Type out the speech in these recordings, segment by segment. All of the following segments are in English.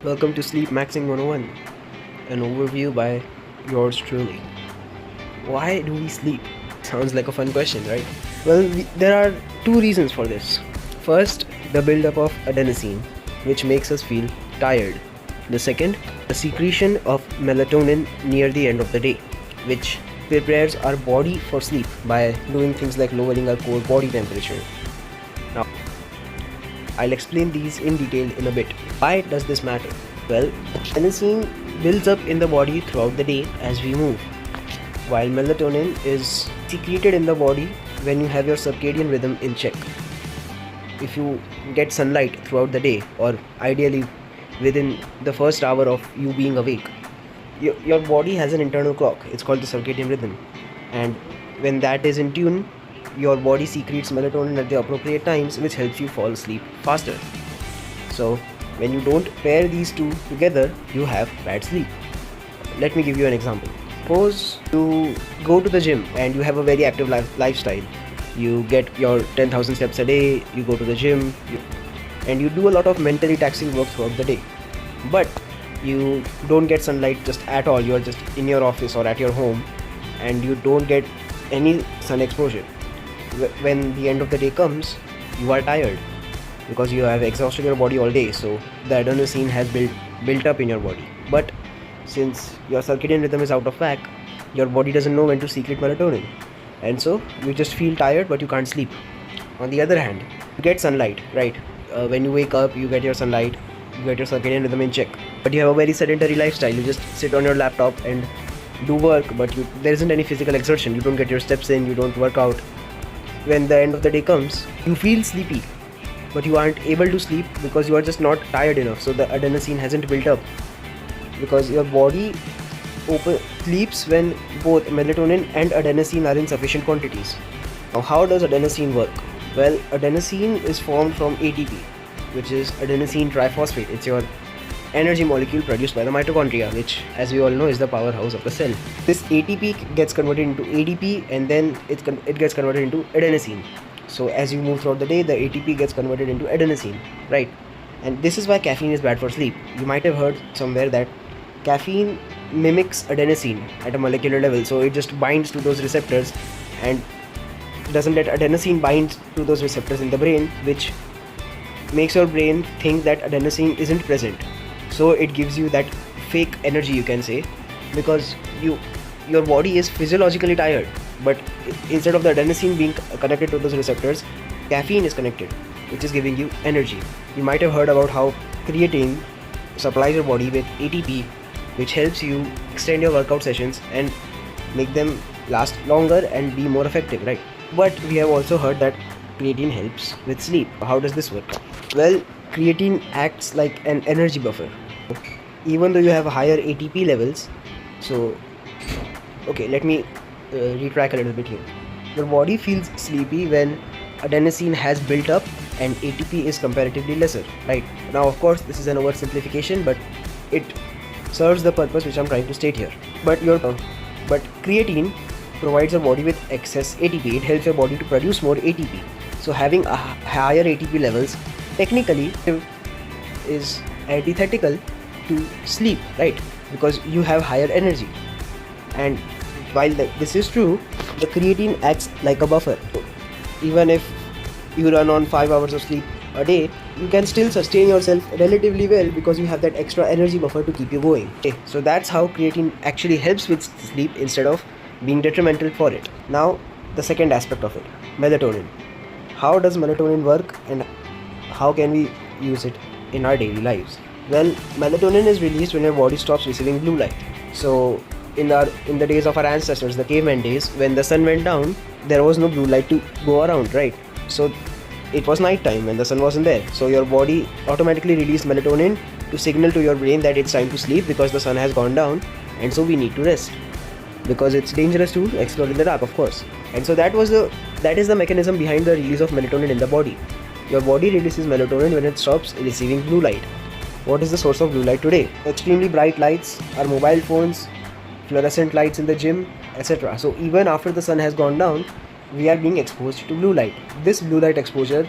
Welcome to Sleep Maxing 101, an overview by yours truly. Why do we sleep? Sounds like a fun question, right? Well, there are two reasons for this. First, the buildup of adenosine, which makes us feel tired. The second, the secretion of melatonin near the end of the day, which prepares our body for sleep by doing things like lowering our core body temperature. Now, I'll explain these in detail in a bit. Why does this matter? Well, adenosine builds up in the body throughout the day as we move, while melatonin is secreted in the body when you have your circadian rhythm in check. If you get sunlight throughout the day, or ideally within the first hour of you being awake, your body has an internal clock. It's called the circadian rhythm, and when that is in tune, your body secretes melatonin at the appropriate times, which helps you fall asleep faster. So when you don't pair these two together, you have bad sleep. Let me give you an example. Suppose you go to the gym and you have a very active lifestyle. You get your 10,000 steps a day, you go to the gym, and you do a lot of mentally taxing work throughout the day. But you don't get sunlight just at all. You are just in your office or at your home, and you don't get any sun exposure. When the end of the day comes, you are tired because you have exhausted your body all day, so the adenosine has built up in your body. But since your circadian rhythm is out of whack, your body doesn't know when to secrete melatonin, and so you just feel tired but you can't sleep. On the other hand, you get sunlight, right? When you wake up, you get your sunlight, you get your circadian rhythm in check, but you have a very sedentary lifestyle. You just sit on your laptop and do work, but there isn't any physical exertion. You don't get your steps in, you don't work out. When the end of the day comes, you feel sleepy, but you aren't able to sleep because you are just not tired enough. So the adenosine hasn't built up, because your body sleeps when both melatonin and adenosine are in sufficient quantities. Now, how does adenosine work? Well, adenosine is formed from ATP, which is adenosine triphosphate. It's your energy molecule produced by the mitochondria, which, as we all know, is the powerhouse of the cell. This ATP gets converted into ADP, and then it gets converted into adenosine. So as you move throughout the day, the ATP gets converted into adenosine, right? And this is why caffeine is bad for sleep. You might have heard somewhere that caffeine mimics adenosine at a molecular level, so it just binds to those receptors and doesn't let adenosine bind to those receptors in the brain, which makes your brain think that adenosine isn't present. So it gives you that fake energy, you can say, because your body is physiologically tired, but instead of the adenosine being connected to those receptors, caffeine is connected, which is giving you energy. You might have heard about how creatine supplies your body with ATP, which helps you extend your workout sessions and make them last longer and be more effective, right? But we have also heard that creatine helps with sleep. How does this work? Well, creatine acts like an energy buffer. Even though you have higher ATP levels, let me retrack a little bit here. Your body feels sleepy when adenosine has built up and ATP is comparatively lesser, right? Now, of course, this is an oversimplification, but it serves the purpose which I'm trying to state here. But creatine provides your body with excess ATP. It helps your body to produce more ATP. So having a higher ATP levels technically is antithetical to sleep, right? Because you have higher energy. And while this is true, the creatine acts like a buffer. So even if you run on 5 hours of sleep a day, you can still sustain yourself relatively well because you have that extra energy buffer to keep you going. Okay, so that's how creatine actually helps with sleep instead of being detrimental for it. Now, the second aspect of it, melatonin. How does melatonin work and how can we use it in our daily lives? Well, melatonin is released when your body stops receiving blue light. So in the days of our ancestors, the caveman days, when the sun went down, there was no blue light to go around, right? So it was night time when the sun wasn't there. So your body automatically released melatonin to signal to your brain that it's time to sleep because the sun has gone down, and so we need to rest because it's dangerous to explore in the dark, of course. And so that is the mechanism behind the release of melatonin in the body. Your body releases melatonin when it stops receiving blue light. What is the source of blue light today? Extremely bright lights, our mobile phones, fluorescent lights in the gym, etc. So even after the sun has gone down, we are being exposed to blue light. This blue light exposure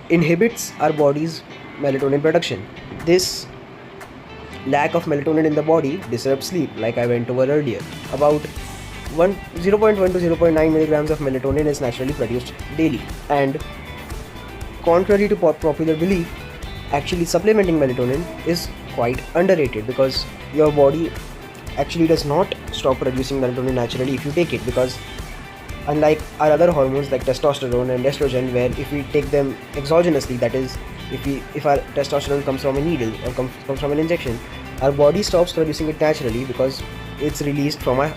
inhibits our body's melatonin production. This lack of melatonin in the body disrupts sleep, like I went over earlier. About 0.1 to 0.9 milligrams of melatonin is naturally produced daily, and contrary to popular belief, actually supplementing melatonin is quite underrated, because your body actually does not stop producing melatonin naturally if you take it, because unlike our other hormones like testosterone and estrogen, where if we take them exogenously, that is, if our testosterone comes from a needle or comes from an injection, our body stops producing it naturally because it's released from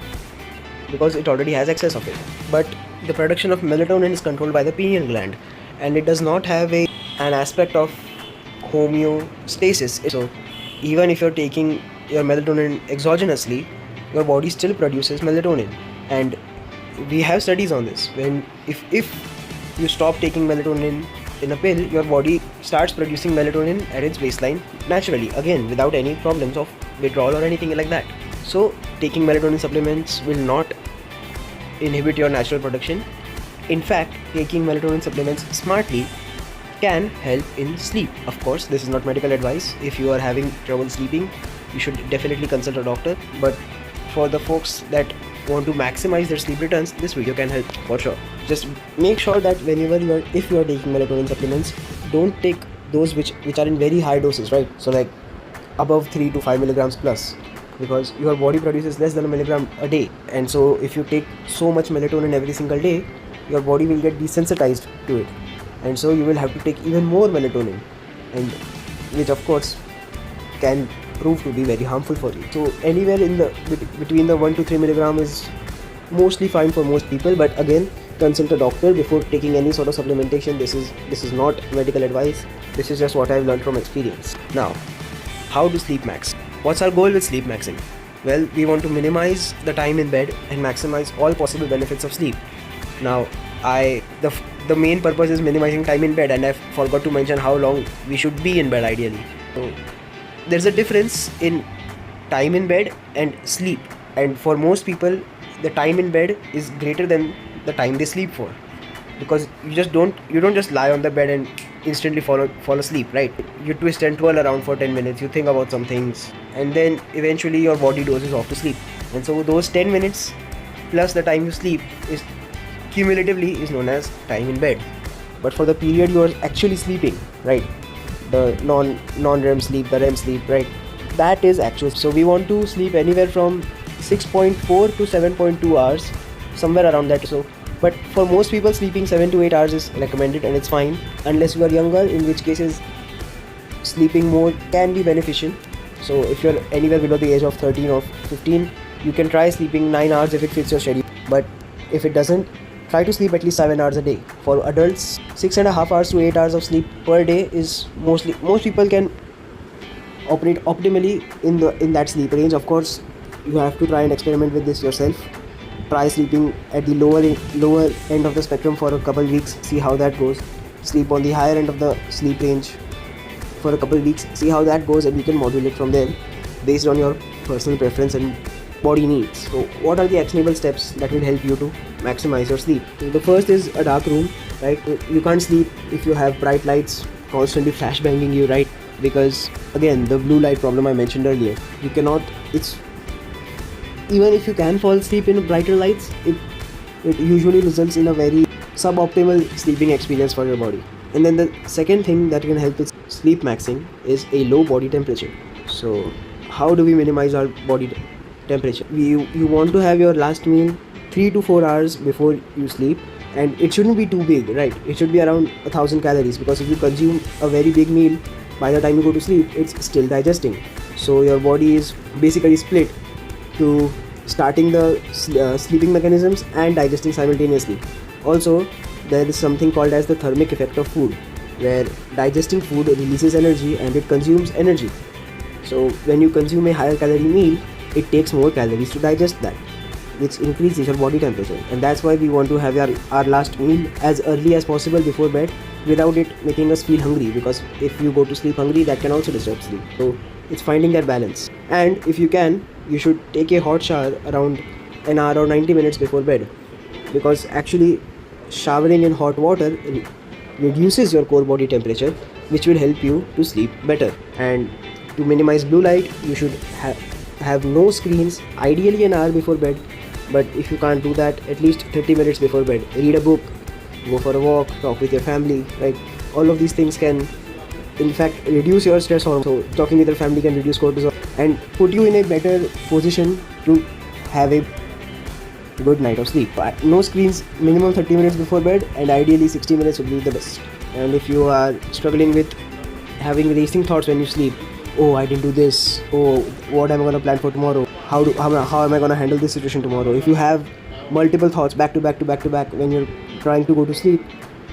because it already has excess of it. But the production of melatonin is controlled by the pineal gland, and it does not have an aspect of homeostasis. So even if you're taking your melatonin exogenously, your body still produces melatonin. And we have studies on this. When if you stop taking melatonin in a pill, your body starts producing melatonin at its baseline naturally, again without any problems of withdrawal or anything like that. So taking melatonin supplements will not inhibit your natural production. In fact, taking melatonin supplements smartly can help in sleep. Of course, this is not medical advice. If you are having trouble sleeping, you should definitely consult a doctor. But for the folks that want to maximize their sleep returns, this video can help for sure. Just make sure that if you are taking melatonin supplements, don't take those which are in very high doses, right? So like above 3 to 5 milligrams plus, because your body produces less than a milligram a day, and so if you take so much melatonin every single day, your body will get desensitized to it, and so you will have to take even more melatonin, and which of course can prove to be very harmful for you. So anywhere in the between the 1 to 3 milligram is mostly fine for most people, but again, consult a doctor before taking any sort of supplementation. This is not medical advice. This is just what I've learned from experience. Now, how to sleep max? What's our goal with sleep maxing? Well, we want to minimize the time in bed and maximize all possible benefits of sleep. Now, the main purpose is minimizing time in bed, and I forgot to mention how long we should be in bed ideally. So there's a difference in time in bed and sleep, and for most people the time in bed is greater than the time they sleep for, because you don't just lie on the bed and instantly fall asleep, right? You twist and twirl around for 10 minutes, you think about some things, and then eventually your body dozes off to sleep. And so those 10 minutes plus the time you sleep is cumulatively is known as time in bed. But for the period you are actually sleeping, right, the non-REM sleep, the REM sleep, right, that is actual. So we want to sleep anywhere from 6.4 to 7.2 hours, somewhere around that. So but for most people, sleeping 7 to 8 hours is recommended, and it's fine unless you are younger, in which cases sleeping more can be beneficial. So if you're anywhere below the age of 13 or 15, you can try sleeping 9 hours if it fits your schedule. But if it doesn't, try to sleep at least 7 hours a day. For adults, 6.5 hours to 8 hours of sleep per day is most people can operate optimally in that sleep range. Of course, you have to try and experiment with this yourself. Try sleeping at the lower end of the spectrum for a couple weeks, see how that goes. Sleep on the higher end of the sleep range for a couple weeks, see how that goes, and you can modulate from there based on your personal preference and body needs. So what are the actionable steps that will help you to maximize your sleep? So the first is a dark room, right? You can't sleep if you have bright lights constantly flashbanging you, right? Because again, the blue light problem I mentioned earlier, you cannot, even if you can fall asleep in brighter lights, it usually results in a very suboptimal sleeping experience for your body. And then the second thing that can help with sleep maxing is a low body temperature. So how do we minimize our body temperature? You want to have your last meal 3 to 4 hours before you sleep, and it shouldn't be too big, right? It should be around 1000 calories, because if you consume a very big meal, by the time you go to sleep, it's still digesting. So your body is basically split to starting the sleeping mechanisms and digesting simultaneously. Also, there is something called as the thermic effect of food, where digesting food releases energy and it consumes energy. So when you consume a higher calorie meal, it takes more calories to digest that, which increases your body temperature. And that's why we want to have our last meal as early as possible before bed, without it making us feel hungry, because if you go to sleep hungry, that can also disrupt sleep. So it's finding that balance. And if you can, you should take a hot shower around an hour or 90 minutes before bed, because actually showering in hot water reduces your core body temperature, which will help you to sleep better. And To minimize blue light, you should have no screens, ideally an hour before bed. But if you can't do that, at least 30 minutes before bed. Read a book, go for a walk, talk with your family, right? All of these things can in fact reduce your stress hormone. So talking with your family can reduce cortisol and put you in a better position to have a good night of sleep. No screens, minimum 30 minutes before bed, and ideally 60 minutes would be the best. And if you are struggling with having racing thoughts when you sleep, oh, I didn't do this, oh, what am I going to plan for tomorrow, how am I going to handle this situation tomorrow, if you have multiple thoughts back to back to back to back when you're trying to go to sleep,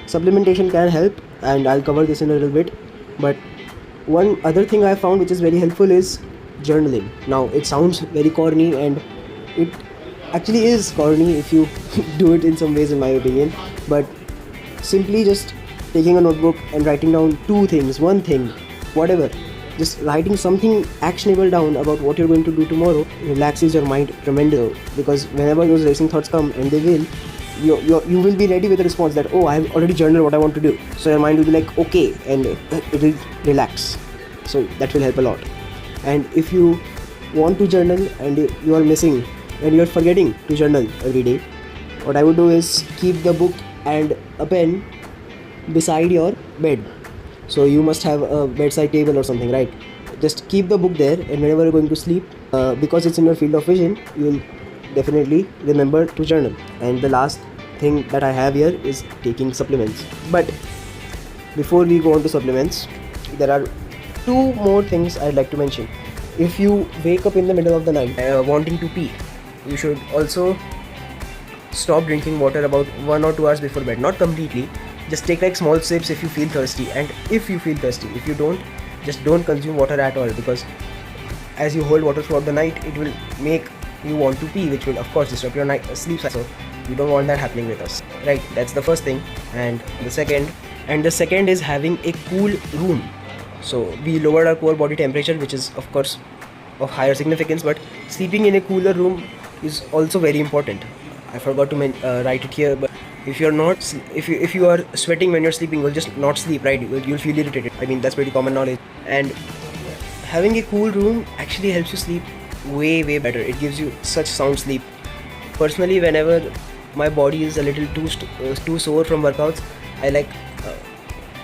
supplementation can help, and I'll cover this in a little bit. But one other thing I found which is very helpful is journaling. Now it sounds very corny, and it actually is corny if you do it in some ways, in my opinion, but simply just taking a notebook and writing down two things, one thing, whatever, just writing something actionable down about what you're going to do tomorrow relaxes your mind tremendously, because whenever those racing thoughts come, and they will, you will be ready with a response that, oh, I have already journaled what I want to do. So your mind will be like, okay, and it will relax. So that will help a lot. And if you want to journal and you are missing and you are forgetting to journal every day, what I would do is keep the book and a pen beside your bed. So you must have a bedside table or something, right? Just keep the book there, and whenever you're going to sleep, because it's in your field of vision, you will definitely remember to journal. And the last thing that I have here is taking supplements. But before we go on to supplements, there are two more things I'd like to mention. If you wake up in the middle of the night wanting to pee, you should also stop drinking water about 1 or 2 hours before bed. Not completely, just take like small sips if you feel thirsty. And if you feel thirsty, if you don't, just don't consume water at all, because as you hold water throughout the night, it will make you want to pee, which will of course disrupt your sleep cycle. So you don't want that happening with us, right? That's the first thing. And the second is having a cool room. So we lowered our core body temperature, which is of course of higher significance, but sleeping in a cooler room is also very important. I forgot to write it here, but if you are sweating when you're sleeping, you'll just not sleep, right? You'll feel irritated. I mean, that's pretty common knowledge. And having a cool room actually helps you sleep way better. It gives you such sound sleep. Personally, whenever my body is a little too sore from workouts, I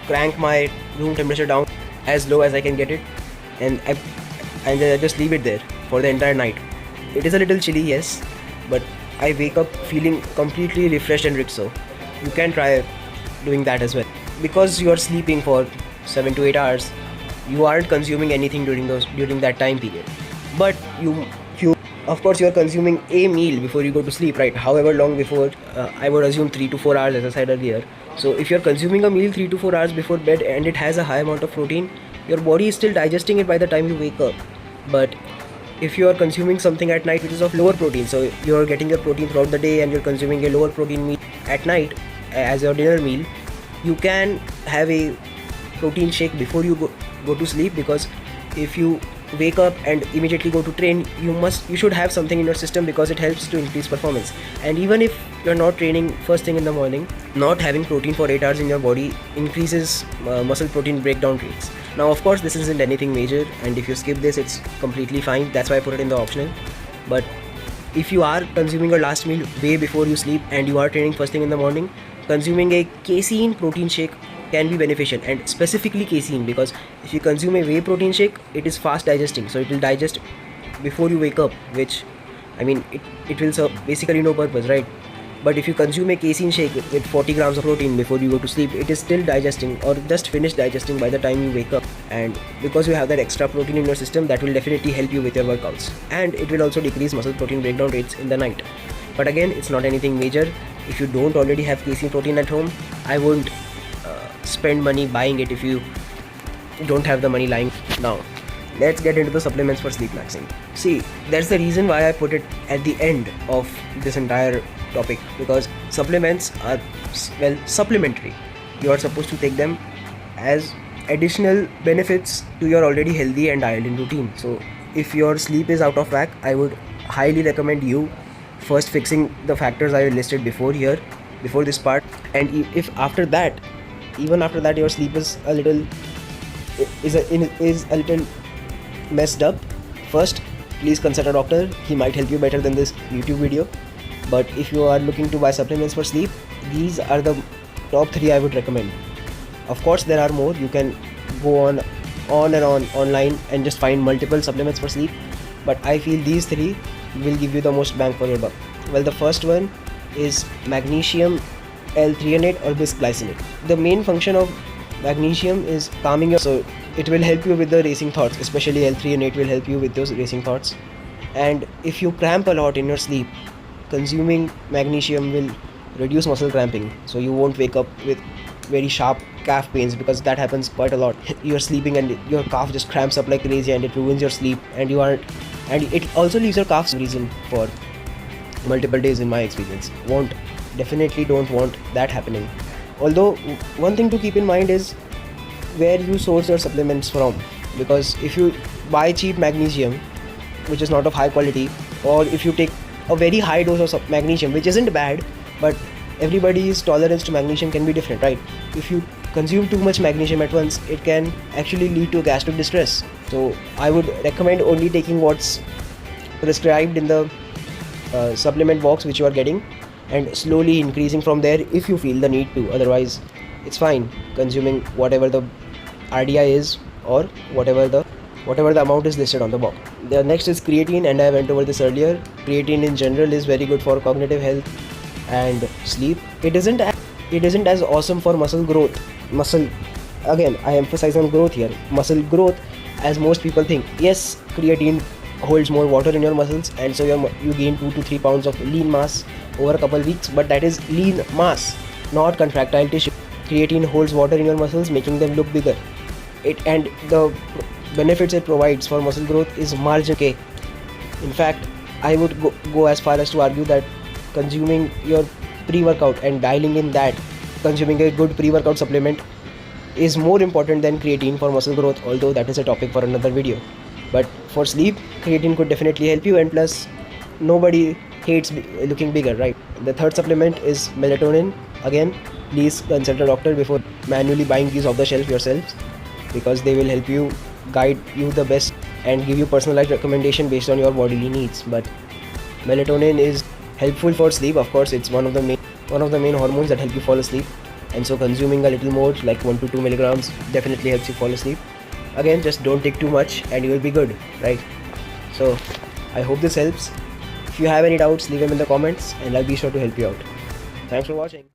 crank my room temperature down as low as I can get it, and I just leave it there for the entire night. It is a little chilly, yes, but I wake up feeling completely refreshed and rich. So you can try doing that as well. Because you are sleeping for 7 to 8 hours, you aren't consuming anything during that time period. But you of course you are consuming a meal before you go to sleep, right? However long before, I would assume 3 to 4 hours, as I said earlier. So if you're consuming a meal 3 to 4 hours before bed and it has a high amount of protein, your body is still digesting it by the time you wake up. But if you are consuming something at night which is of lower protein, so you're getting your protein throughout the day and you're consuming a lower protein meal at night as your dinner meal, you can have a protein shake before you go to sleep. Because if you wake up and immediately go to train, you should have something in your system, because it helps to increase performance. And even if you're not training first thing in the morning, not having protein for 8 hours in your body increases muscle protein breakdown rates. Now of course this isn't anything major, and if you skip this, it's completely fine. That's why I put it in the optional. But if you are consuming your last meal way before you sleep and you are training first thing in the morning, consuming a casein protein shake can be beneficial, and specifically casein, because if you consume a whey protein shake, it is fast digesting, so it will digest before you wake up, which, I mean, it will serve basically no purpose, right? But if you consume a casein shake with 40 grams of protein before you go to sleep, it is still digesting or just finished digesting by the time you wake up. And because you have that extra protein in your system, that will definitely help you with your workouts, and it will also decrease muscle protein breakdown rates in the night. But again, it's not anything major. If you don't already have casein protein at home, I won't spend money buying it if you don't have the money lying. Now let's get into the supplements for sleep maxing. See, that's the reason why I put it at the end of this entire topic, because supplements are, well, supplementary. You are supposed to take them as additional benefits to your already healthy and dialed-in routine. So if your sleep is out of whack, I would highly recommend you first fixing the factors I listed before this part. And if even after that your sleep is a little messed up, first please consult a doctor. He might help you better than this YouTube video. But if you are looking to buy supplements for sleep, these are the top 3 I would recommend. Of course there are more. You can go on and on online and just find multiple supplements for sleep, but I feel these 3 will give you the most bang for your buck. Well, the first one is magnesium L-threonate or bisglycinate. The main function of magnesium is calming your, so it will help you with the racing thoughts, especially L-threonate will help you with those racing thoughts. And if you cramp a lot in your sleep, consuming magnesium will reduce muscle cramping, so you won't wake up with very sharp calf pains, because that happens quite a lot. You're sleeping and your calf just cramps up like crazy and it ruins your sleep, and it also leaves your calves reason for multiple days in my experience. Definitely don't want that happening. Although one thing to keep in mind is where you source your supplements from, because if you buy cheap magnesium which is not of high quality, or if you take a very high dose of magnesium, which isn't bad, but everybody's tolerance to magnesium can be different, right? If you consume too much magnesium at once, it can actually lead to gastric distress. So I would recommend only taking what's prescribed in the supplement box which you are getting, and slowly increasing from there if you feel the need to. Otherwise it's fine consuming whatever the RDI is, or whatever the amount is listed on the box. The next is creatine, and I went over this earlier. Creatine in general is very good for cognitive health and sleep. It isn't as awesome for muscle growth. Again, I emphasize on growth here. Muscle growth, as most people think. Yes, creatine holds more water in your muscles, and so you gain 2 to 3 pounds of lean mass over a couple weeks, but that is lean mass, not contractile tissue. Creatine holds water in your muscles, making them look bigger. And the benefits it provides for muscle growth is marginal. In fact, I would go as far as to argue that consuming your pre-workout and dialing in that, consuming a good pre-workout supplement is more important than creatine for muscle growth, although that is a topic for another video. But for sleep, creatine could definitely help you, and plus nobody hates looking bigger, right? The third supplement is melatonin. Again, please consult a doctor before manually buying these off the shelf yourselves, because they will help you guide you the best and give you personalized recommendation based on your bodily needs. But melatonin is helpful for sleep. Of course, it's one of the main hormones that help you fall asleep, and so consuming a little more, like 1 to 2 milligrams, definitely helps you fall asleep. Again, just don't take too much and you will be good, right? So I hope this helps. If you have any doubts, leave them in the comments and I'll be sure to help you out. Thanks for watching.